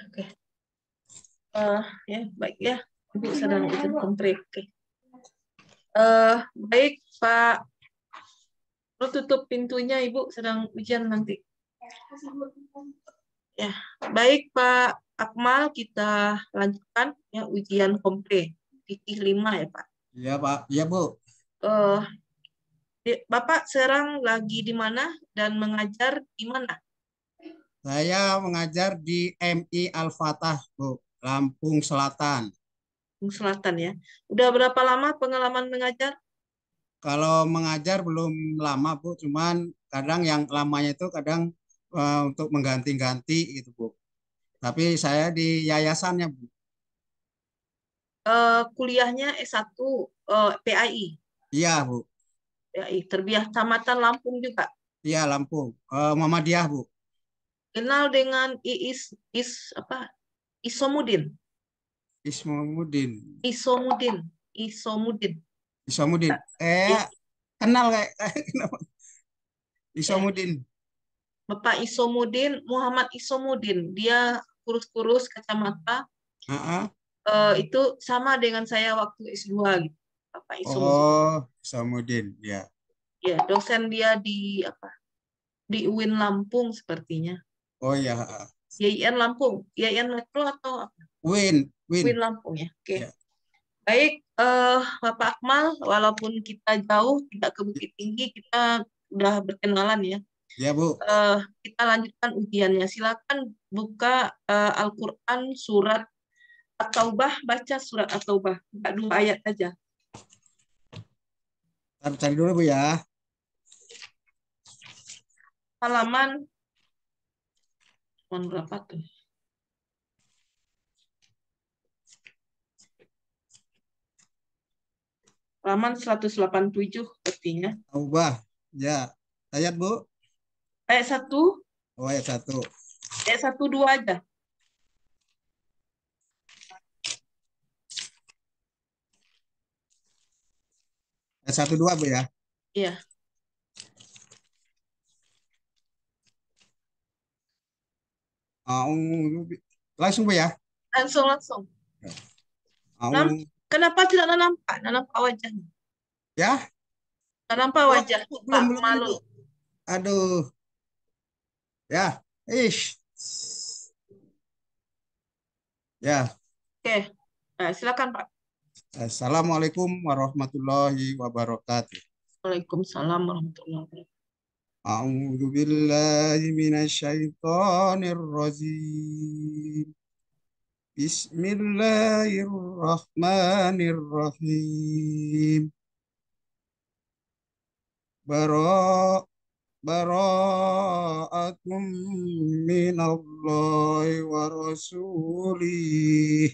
Oke. Ya, baik ya. Ibu sedang ujian kompre. Oke. Baik, Pak. Lo tutup pintunya, Ibu sedang ujian nanti. Ya, baik Pak Akmal, kita lanjutkan ya ujian kompre. Fikih 5 ya, Pak. Iya, Pak. Iya, Bu. Eh, Bapak sekarang lagi di mana dan mengajar di mana? Saya mengajar di MI Al-Fatah, Bu, Lampung Selatan. Selatan ya. Udah berapa lama pengalaman mengajar? Kalau mengajar belum lama, Bu, cuman kadang yang lamanya itu kadang untuk mengganti-ganti gitu, Bu. Tapi saya di yayasannya, Bu. Kuliahnya S1 PAI. Iya, Bu. PAI, Terbiah Kecamatan Lampung juga. Iya, Lampung. Muhammadiyah, Bu. Kenal dengan apa? Isomudin. Ismudin. Isomudin. Isomudin. Isomudin. Ya, Kenal kayak kenapa? ya. Isomudin. Bapak Isomudin, Muhammad Isomudin. Dia kurus-kurus kacamata. Ah, Itu sama dengan saya waktu S2 gitu. Bapak Isomudin. Oh, Isomudin. Ya. Ya, dosen dia di apa? Di UIN Lampung sepertinya. Oh ya. YIN Lampung. YIN Metro atau apa? Win, UIN Win. Lampung ya. Oke. Ya. Baik, Bapak Akmal, walaupun kita jauh, tidak ke Bukit Tinggi, kita udah berkenalan ya. Ya, Bu. Kita lanjutkan ujiannya. Silakan buka Al-Quran surat At-Taubah, baca surat At-Taubah. Buka 2 ayat aja. Cari dulu, Bu, ya. Halaman berapa tuh? Halaman 187 sepertinya. Taubah. Ya. Ayat, Bu. Ayat 1, Oh, ayat 1. ayat 1, 2 aja. Ayat 1, 2, Bu, ya. Iya, Langsung, Bu, ya. langsung. Au. Kenapa tidak nampak? Nampak wajahnya. Ya. Nampak Oh, wajah belum, Pak belum ini, Bu. Akmalul. Aduh. Ya. Ish. Ya. Oke, nah, silakan Pak. Assalamualaikum warahmatullahi wabarakatuh. Waalaikumsalam warahmatullahi wabarakatuh. A'udzu billahi minasyaitonir rajim. Bismillahirrahmanirrahim. Bara bara'atum minallahi wa rasulih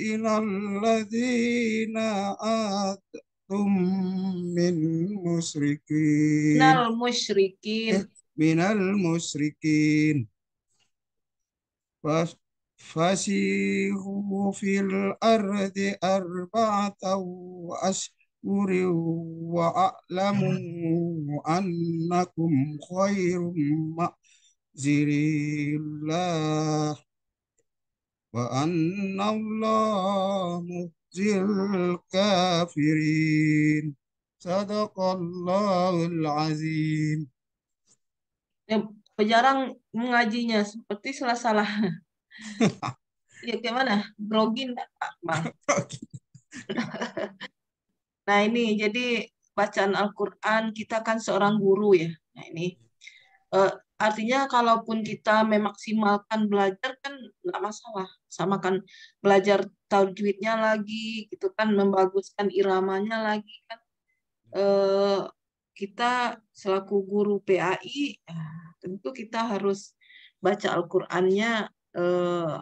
ilal ladzina atum min musyrikin Minal musyrikin. minal musyrikin fasihu fil ardi arba'atan ashhurin wa a'lamu annakum khairum ma'zirillah wa anna Allah muhzil kafirin. Sadaqallahul azim. Ya, jarang mengajinya, seperti salah-salah. Ya, gimana? Grogi enggak, Pak Akmal? Nah, ini jadi bacaan Al-Quran, kita kan seorang guru ya. Nah, ini eh, artinya kalaupun kita memaksimalkan belajar kan nggak masalah. Sama kan belajar tajwidnya lagi, gitu kan, membaguskan iramanya lagi kan. Eh, Kita selaku guru PAI, tentu kita harus baca Al-Qur'annya eh,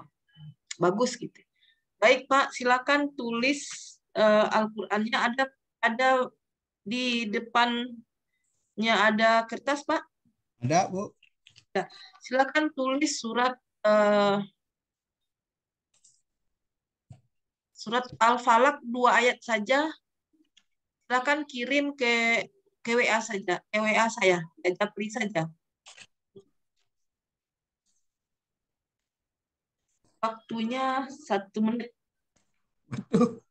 bagus gitu. Baik Pak, silakan tulis Al-Qur'annya, ada di depannya, ada kertas Pak. Ada, Bu? Ya, silakan tulis eh, surat Al-Falaq 2 ayat saja. Silakan kirim ke WA saja, ke WA saya, ke Japri saja. Waktunya 1 menit. Waduh,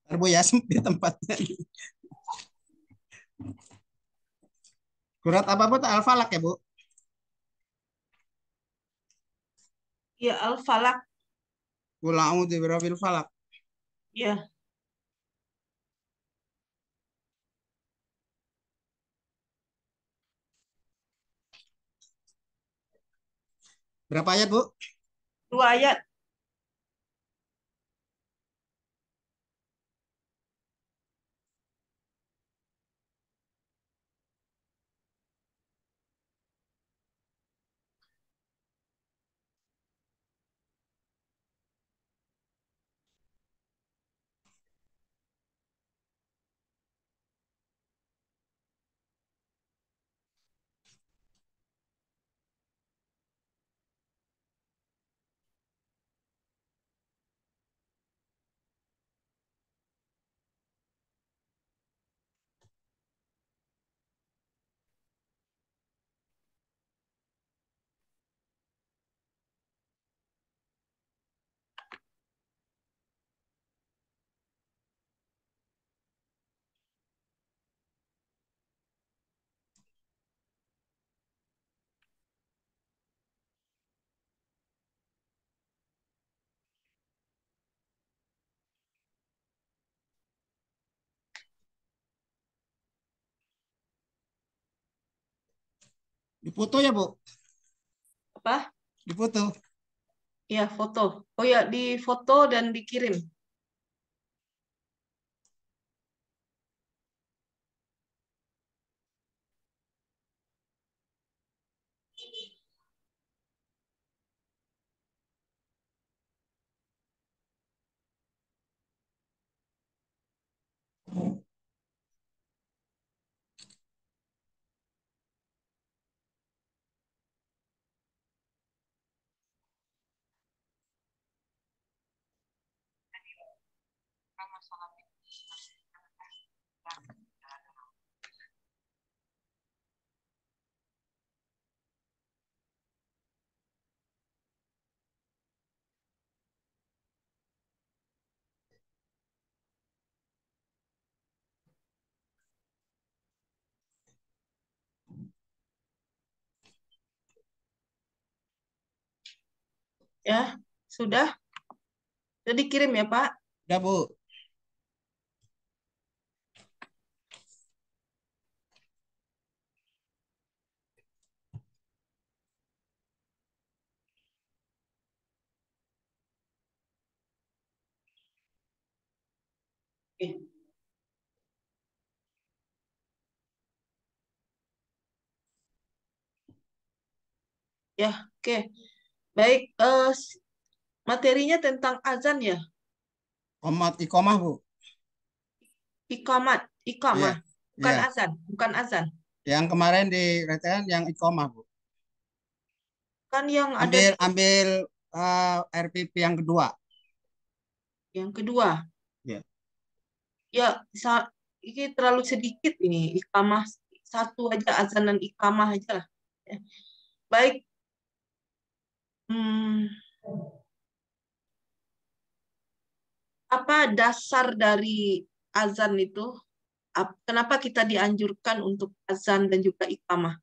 ntar Bu ya sempit tempatnya. Surat apa Bu? Al-Falaq ya Bu? Ya, Al-Falaq. Qul a'udzu birabbil falaq. Ya, Berapa ayat Bu? 2 ayat. Dipoto ya Bu? Apa? Dipoto. Ya, foto. Oh ya, di foto dan dikirim. Ya, sudah. Sudah dikirim ya, Pak? Udah Bu. Oke. Ya, oke. Baik, materinya tentang azan ya? Komat ikomah Bu. Ikamat, Iya. ikamah. Bukan Iya. azan, bukan azan. Yang kemarin di retean yang ikomah Bu. Kan yang ada Ambil di ambil RPP yang kedua. yang kedua. Ya. Ya, ini terlalu sedikit ini. Ikamah satu aja, azan dan ikamah aja lah. Ya. Baik, hmm, apa dasar dari azan itu? Kenapa kita dianjurkan untuk azan dan juga ikamah?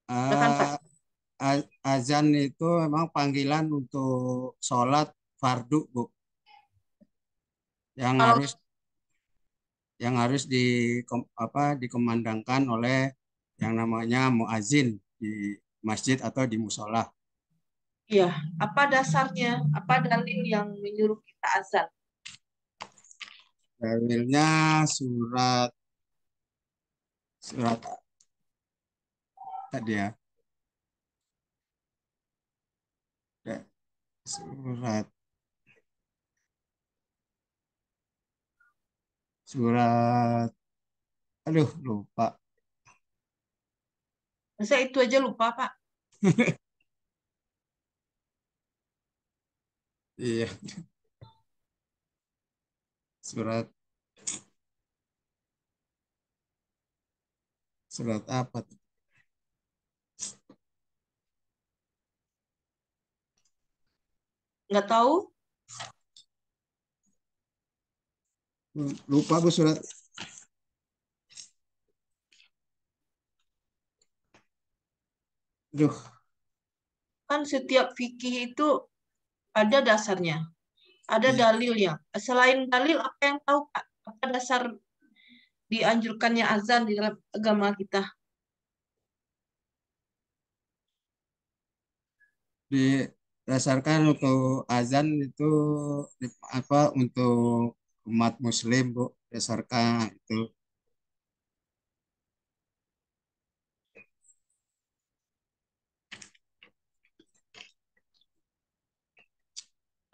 Silakan, Pak. Eh, Azan itu memang panggilan untuk sholat fardu Bu, yang Kalau harus dikomandangkan oleh yang namanya muazin di masjid atau di musola. ya, apa dasarnya? Apa dalil yang menyuruh kita azan? Dalilnya surat surat tadi ya, Ya, surat surat, aduh lupa. Masa itu aja lupa, Pak? Iya, surat surat apa tuh? Nggak tahu. Lupa Bu surat. Duh, Kan setiap fikih itu ada dasarnya, ada iya. dalilnya. Selain dalil, apa yang tahu Pak? Apa dasar dianjurkannya azan di dalam agama kita? Didasarkan untuk azan itu apa untuk umat Muslim Bu, dasarkan itu.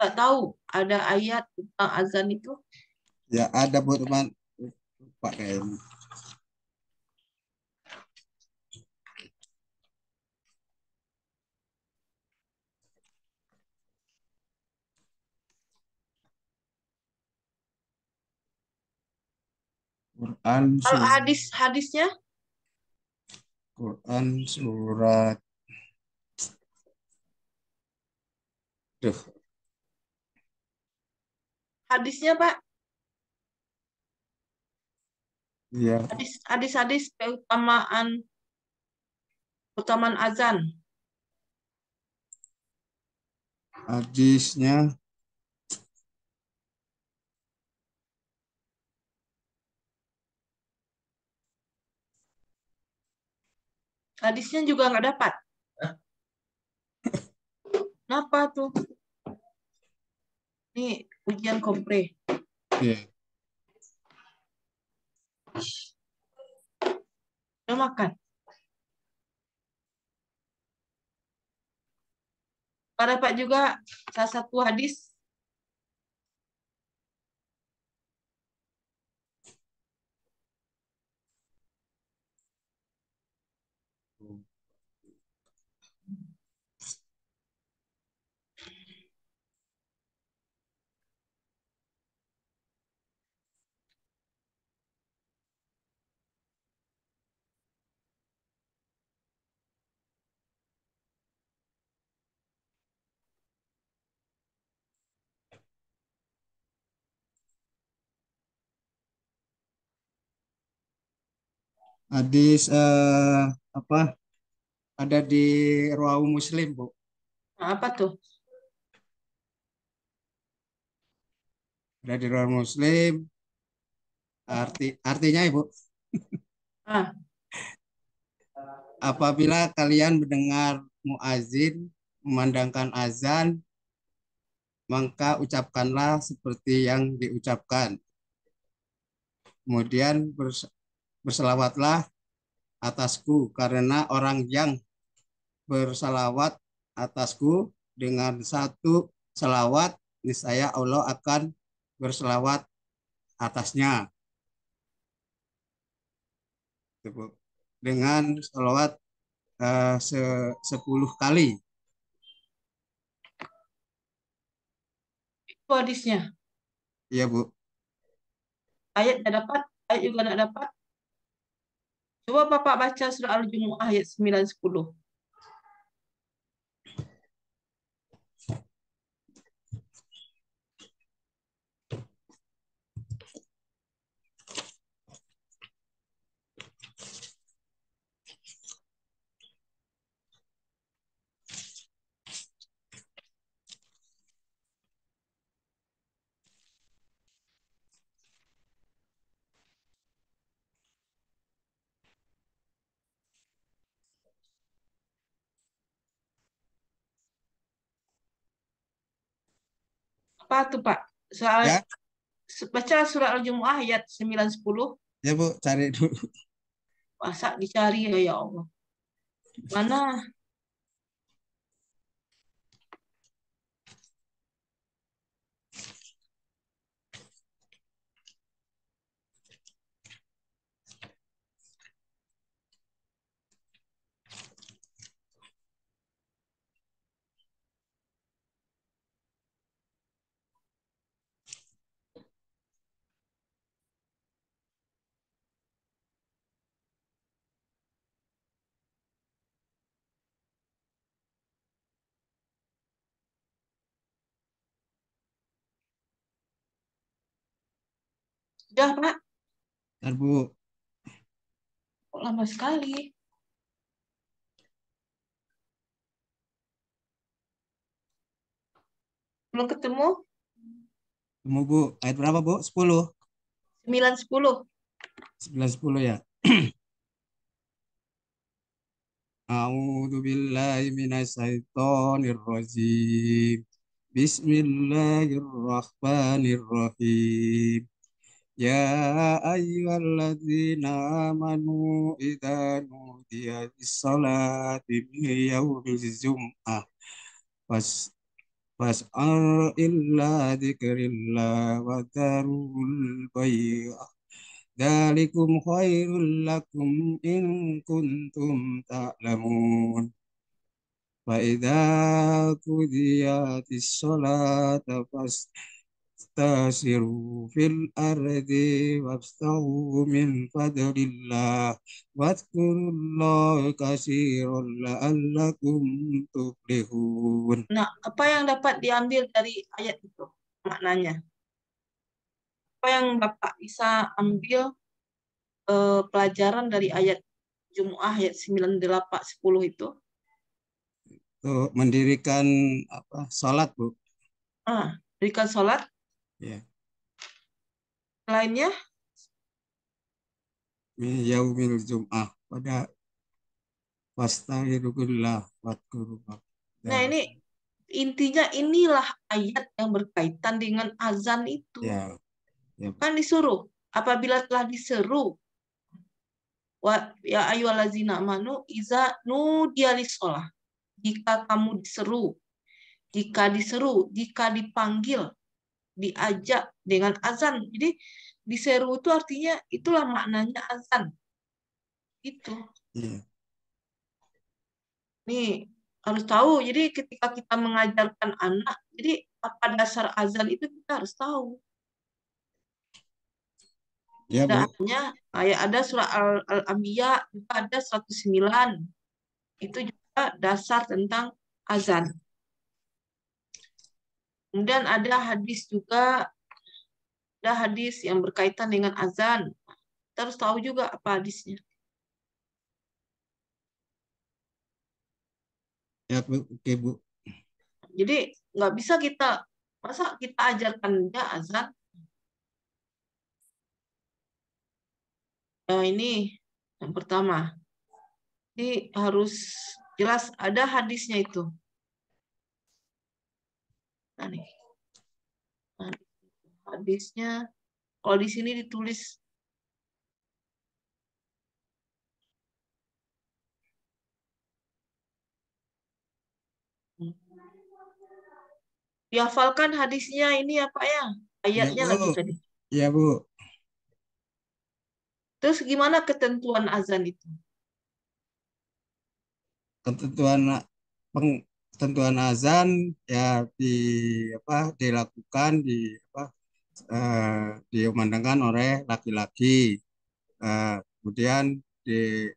Nggak tahu ada ayat tentang azan itu. Ya ada Bu teman, lupa kayaknya. Quran Kalau surat hadisnya, Quran surat Duh, hadisnya Pak, ya hadis keutamaan azan. hadisnya Hadisnya juga nggak dapat. Kenapa tuh? Ini ujian kompre. ya, Udah makan. Pada Pak juga salah satu hadis. hadis apa ada di Rawahu Muslim Bu. Nah, apa tuh? Ada di Rawahu Muslim, artinya Ibu, Ah, apabila kalian mendengar muazin memandangkan azan, maka ucapkanlah seperti yang diucapkan. Kemudian berselawatlah atasku, karena orang yang bersalawat atasku dengan satu salawat, niscaya Allah akan berselawat atasnya. Dengan salawat 10 kali. itu hadisnya. Iya Bu. Ayat nggak dapat, ayat juga nggak dapat. Coba Bapak baca surah Al-Jumu'ah ayat 9-10. Apa tuh Pak? Soal Ya, baca surah Al-Jumu'ah ayat 9-10. ya Bu, cari dulu. Masa dicari ya Allah. Mana? Udah, Pak. Ntar, Bu. Kok lama sekali? Belum ketemu? Temu, Bu. Ayat berapa, Bu? 10. 9, 10. 9, 10 ya. A'udzu billahi minasyaitonir rajim. Bismillahirrahmanirrahim. Ya ayyuhalladzina amanu idza nudiya lis-salati min yaumil jum'ah fas fas'al illa dzikrillah wa dzarul bay'. Dzalikum khairul lakum in kuntum ta'lamun. Fa idza qudiyatis sholata fastasiru fil ardi wabtaghu min fadlillah wadhkurullaha katsiran la'allakum tuflihun. Nah, apa yang dapat diambil dari ayat itu? Maknanya. Apa yang Bapak bisa ambil pelajaran dari ayat Jumu'ah ayat 9, 8, 10 itu? Tuh, mendirikan apa? Salat, Bu. Berikan sholat. Ya. Lainnya, Min yaumil jum'ah pada fastaghfirullah wadhkurullah. nah ini intinya inilah ayat yang berkaitan dengan azan itu. Ya, ya, Bu. Kan disuruh, apabila telah diseru, wa ya ayyuhallazina amanu iza nudiya lis-shalah. Jika kamu diseru, jika dipanggil, diajak dengan azan. Jadi diseru itu artinya itulah maknanya azan. Itu. Iya. Nih harus tahu. Jadi ketika kita mengajarkan anak, jadi apa dasar azan itu kita harus tahu. Ya, Bu. Ada surah Al-Anbiya, juga ada 109. Itu juga dasar tentang azan. Kemudian ada hadis juga, ada hadis yang berkaitan dengan azan. Kita harus tahu juga apa hadisnya. Ya, Bu. Oke, Bu. Jadi nggak bisa masa kita ajarkan dia azan. Nah, ini yang pertama. Jadi harus jelas ada hadisnya itu. Nah, nih. Nah, hadisnya kalau di sini ditulis dihafalkan hadisnya ini apa ya? Ya, Ayatnya lagi Bu. tadi. Ya, Bu. Terus gimana ketentuan azan itu? Ketentuan ketentuan azan ya di apa dilakukan apa diumandangkan oleh laki-laki. Kemudian di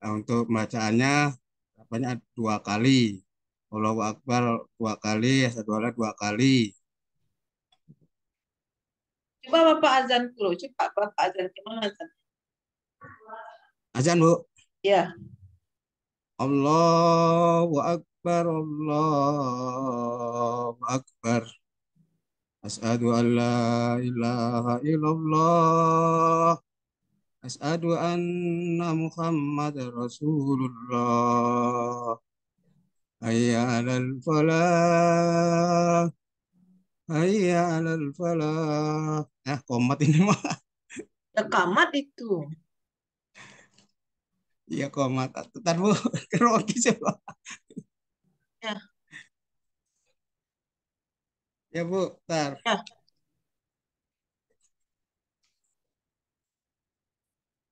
untuk bacaannya apanya 2 kali. Allahu Akbar 2 kali, asyhadu alla 2 kali. Coba Bapak azan dulu. Coba Bapak azan. Gimana azan? Azan, Bu. Ya. Allahu Akbar, Allahu Akbar. Asyhadu an la ilaha illallah. Asyhadu anna Muhammad Rasulullah. Hayya 'alal falah. Hayya 'alal falah. Komat ini mah. Ya kamat itu. Iya, komat. Bentar, Bu. Keroki coba. Ya. Ya, Bu. Bentar. Ya.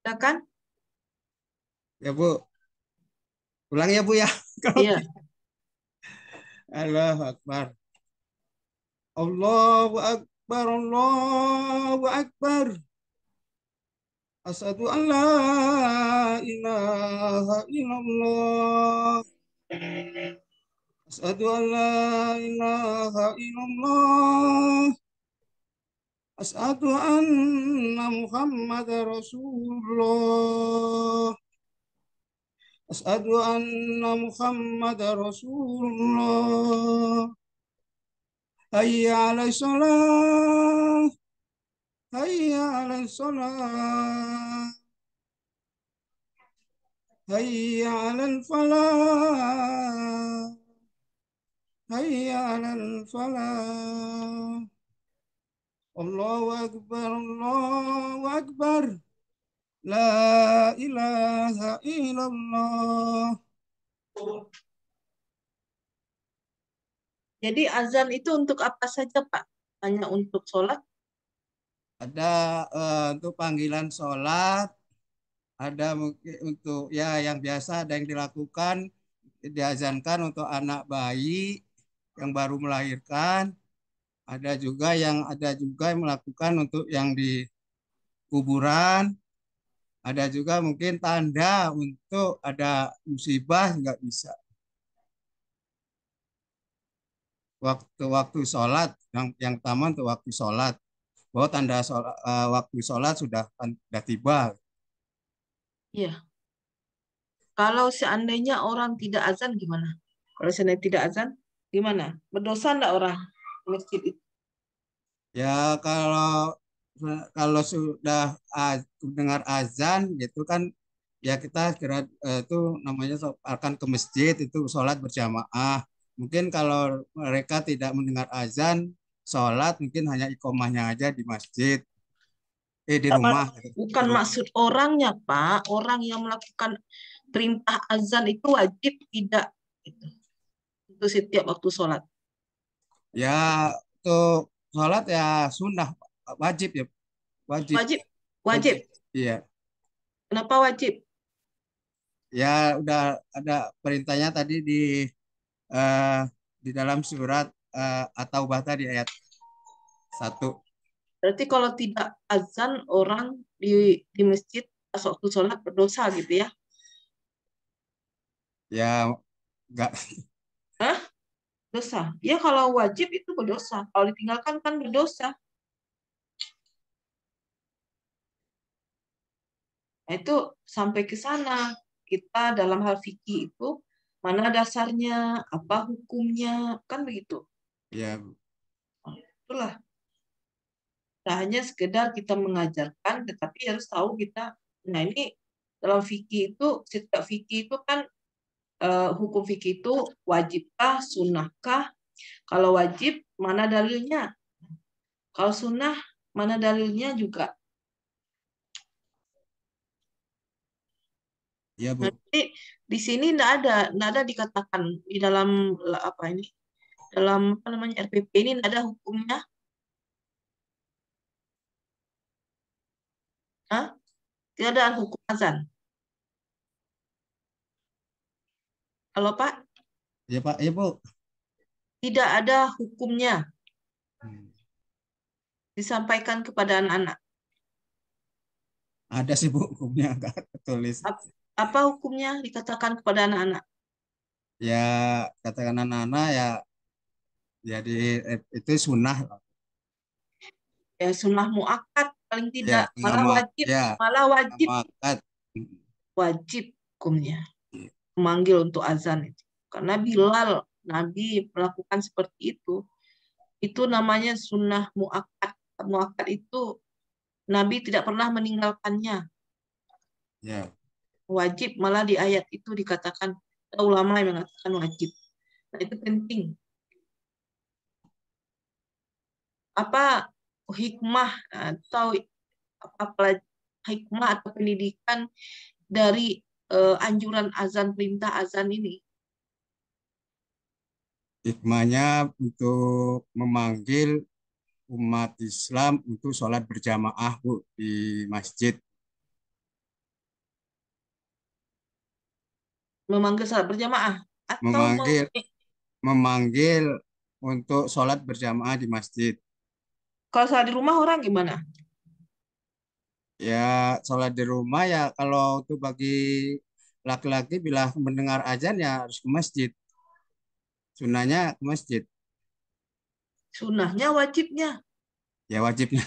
Ya kan? Ya, Bu. Ulang ya, Bu ya. Iya. Keroki. Allahu Akbar. Allahu Akbar, Allahu Akbar. Asyhadu an la ilaha illallah. Asyhadu an la ilaha illallah. Asyhadu anna Muhammad Rasulullah. Asyhadu anna Muhammad Rasulullah. Hayya 'alal shalah. Hayya 'alal shalah. Hayya 'alal falah. Hayya 'alal falah. Allahu akbar. Allahu akbar. La ilaha illallah. Jadi azan itu untuk apa saja, Pak? Hanya untuk sholat? Ada untuk panggilan sholat, ada mungkin untuk ya yang biasa ada yang dilakukan diazankan untuk anak bayi yang baru melahirkan, ada juga yang melakukan untuk yang di kuburan, ada juga mungkin tanda untuk ada musibah nggak bisa. Waktu-waktu sholat yang utama untuk waktu sholat, bahwa tanda sholat, waktu sholat sudah tiba. Iya. Kalau seandainya orang tidak azan gimana? Kalau seandainya tidak azan gimana? Berdosa enggak orang di masjid itu? Ya kalau kalau sudah dengar azan gitu kan, ya kita kira itu namanya akan ke masjid itu sholat berjamaah. Mungkin kalau mereka tidak mendengar azan, sholat mungkin hanya iqomahnya aja di masjid, di rumah, di Bukan rumah. maksud orangnya, Pak. Orang yang melakukan perintah azan itu wajib tidak gitu. Itu setiap waktu sholat. Ya untuk sholat ya sunnah, wajib ya, wajib, Wajib, wajib. wajib. Iya, Kenapa wajib? ya udah ada perintahnya tadi eh, di dalam surat At-Taubah tadi ayat 1. Berarti kalau tidak azan orang di masjid pas waktu sholat berdosa gitu ya? Ya enggak, Hah? Dosa. Ya kalau wajib itu berdosa. Kalau ditinggalkan kan berdosa. Nah, itu sampai ke sana. Kita dalam hal fikih itu mana dasarnya, apa hukumnya, kan begitu. ya Nah, itulah. Nah, hanya sekedar kita mengajarkan, tetapi harus tahu kita. Nah, ini dalam fikih itu, setiap fikih itu kan hukum fikih itu wajibkah, sunnahkah? Kalau wajib, mana dalilnya? Kalau sunnah, mana dalilnya juga? ya Bu. Nanti di sini tidak ada dikatakan di dalam apa ini, dalam apa namanya RPP ini tidak ada hukumnya. Hah? Tidak ada hukum azan. Kalau Pak, Ya Pak, ya Bu. tidak ada hukumnya Hmm. disampaikan kepada anak-anak. Ada sih Bu hukumnya enggak tertulis. Apa hukumnya dikatakan kepada anak-anak? Ya katakan anak-anak ya jadi itu sunnah lah. Ya sunnah muakkad paling tidak, Ya malah nama wajib, ya malah wajib, nama akad. Hmm. wajib hukumnya Iya. memanggil untuk azan itu. Karena Bilal Nabi melakukan seperti itu namanya sunnah muakkad. Muakkad itu Nabi tidak pernah meninggalkannya. Ya. Wajib, malah di ayat itu dikatakan, ada ulama yang mengatakan wajib. Nah, itu penting. Apa hikmah atau hikmah atau pendidikan dari anjuran azan, perintah azan ini? Hikmahnya untuk memanggil umat Islam untuk sholat berjamaah Bu di masjid. Memanggil salat berjamaah atau Memanggil memanggil untuk sholat berjamaah di masjid. kalau salat di rumah orang gimana? Ya, sholat di rumah ya kalau untuk bagi laki-laki bila mendengar azan ya harus ke masjid. Sunahnya ke masjid. Sunnahnya, wajibnya. Ya wajibnya.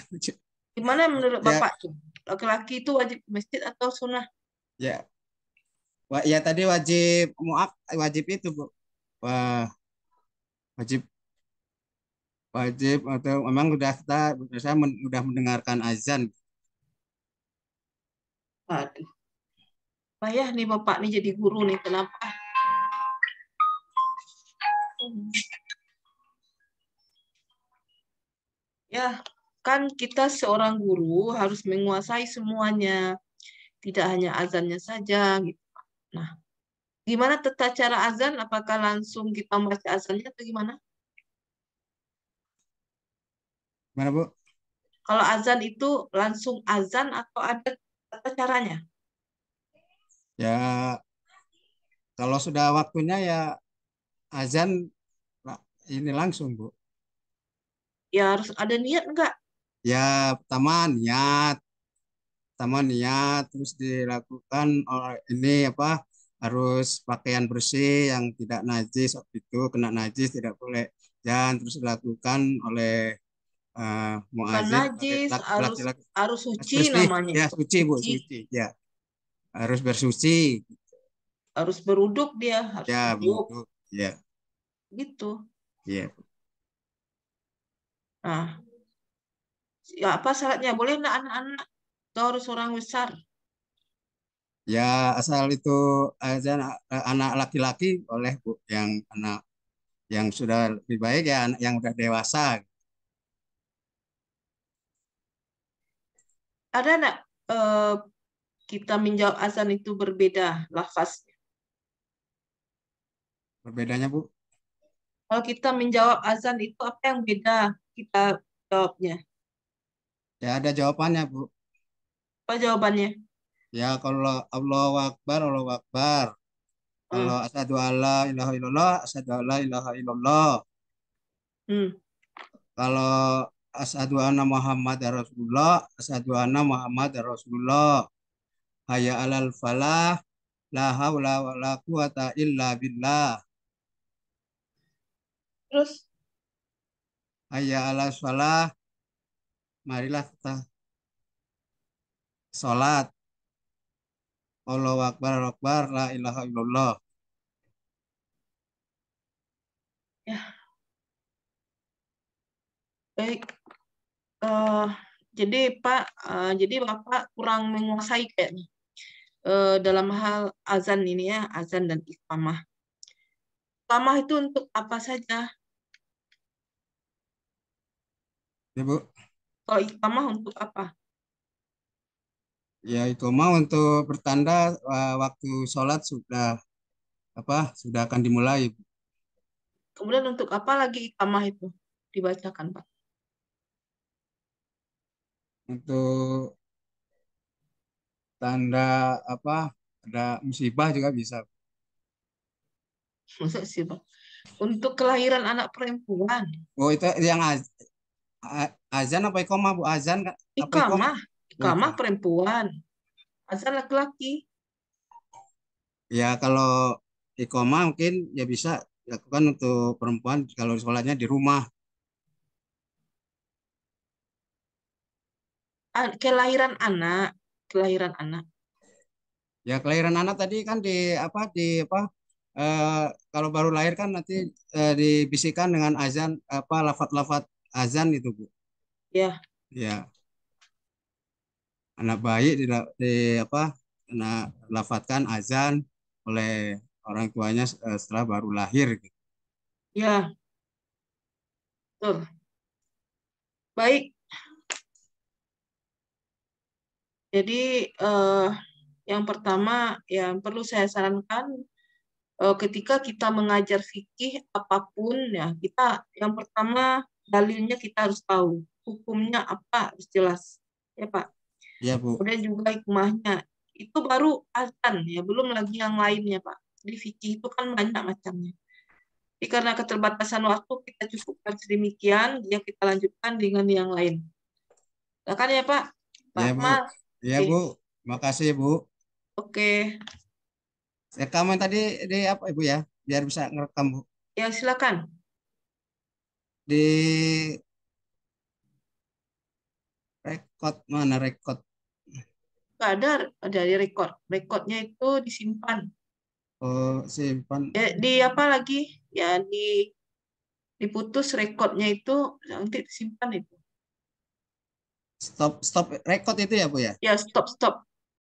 Gimana menurut Ya, Bapak tuh? Laki-laki itu wajib ke masjid atau sunnah? ya, ya tadi wajib muak, wajib itu Bu. Wah, wajib wajib atau memang udah kita saya udah mendengarkan azan. Aduh, payah nih Bapak nih jadi guru nih. Kenapa? Ya, kan kita seorang guru harus menguasai semuanya, tidak hanya azannya saja gitu. Nah, gimana tata cara azan? Apakah langsung kita membaca azannya atau gimana? Gimana Bu? Kalau azan itu langsung azan atau ada tata caranya? Ya kalau sudah waktunya ya azan ini langsung Bu. Ya harus ada niat enggak? Ya pertama niat, terus dilakukan ini apa harus pakaian bersih yang tidak najis waktu itu kena najis tidak boleh dan terus dilakukan oleh Bukan muazin sebagai najis, harus laki-laki harus harus suci bersih namanya ya itu. suci Bu Suci. suci ya harus bersuci Harus beruduk dia, harus ya uduk begitu ya gitu. ya Nah, ya apa syaratnya? Boleh enggak anak-anak atau harus orang besar? ya asal itu azan anak laki-laki boleh Bu yang anak yang sudah lebih baik ya anak yang udah dewasa. Ada enggak kita menjawab azan itu berbeda lafaz? Berbedanya Bu. Kalau kita menjawab azan itu apa yang beda kita jawabnya? Ya ada jawabannya Bu. Apa jawabannya? Ya kalau Allahu Akbar, Allahu Akbar. Kalau Hmm. asyhadu alla ilaha illallah, asyhadu alla ilaha illallah. Hmm. Kalau asyhadu anna Muhammad Rasulullah, asyhadu anna Muhammad Rasulullah. Hayya alal falah, la haula wa la quwata illa billah. Terus Hayya alal falah, marilah kita sholat. Allahu Akbar, Allahu Akbar, la ilaha illallah. ya baik. Eh, jadi Pak, jadi Bapak kurang menguasai kayaknya dalam hal azan ini ya, azan dan iqamah. Iqamah itu untuk apa saja? Ya Bu. Kalau iqamah untuk apa? Ya itu mau untuk bertanda waktu sholat sudah apa sudah akan dimulai Bu. Kemudian untuk apa lagi iqamah itu dibacakan, Pak? Untuk tanda apa ada musibah juga bisa. Masa sih, Pak? Untuk kelahiran anak perempuan, Oh itu yang azan apa iqomah Bu? Azan apa iqomah? iqamah, Oh, iqamah perempuan, azan laki-laki. ya kalau iqomah mungkin ya bisa dilakukan untuk perempuan kalau sholatnya di rumah. Kelahiran anak. Ya kelahiran anak tadi kan di apa eh, kalau baru lahir kan nanti dibisikkan dengan azan apa lafat-lafat azan itu Bu. Ya, Ya anak bayi di apa kena lafatkan azan oleh orang tuanya setelah baru lahir gitu. ya, betul. Baik, jadi eh, yang pertama yang perlu saya sarankan ketika kita mengajar fikih apapun ya kita yang pertama dalilnya kita harus tahu hukumnya apa harus jelas ya Pak. Ya Bu. Kemudian juga hikmahnya itu baru azan ya belum lagi yang lainnya Pak. Di fikih itu kan banyak macamnya. Jadi karena keterbatasan waktu kita cukupkan sedemikian ya kita lanjutkan dengan yang lain. Silakan ya Pak. Pak Ya Bu. Akmal. Ya Oke. Bu. Makasih Bu. Oke. Rekaman tadi di apa Ibu ya? Biar bisa ngerekam Bu. Ya silakan. Di Rekod mana rekod? Nggak ada dari record. Recordnya itu disimpan. Oh, simpan. Di apa lagi? Ya diputus rekodnya itu nanti disimpan itu. Stop stop rekod itu ya Bu ya? Ya stop stop.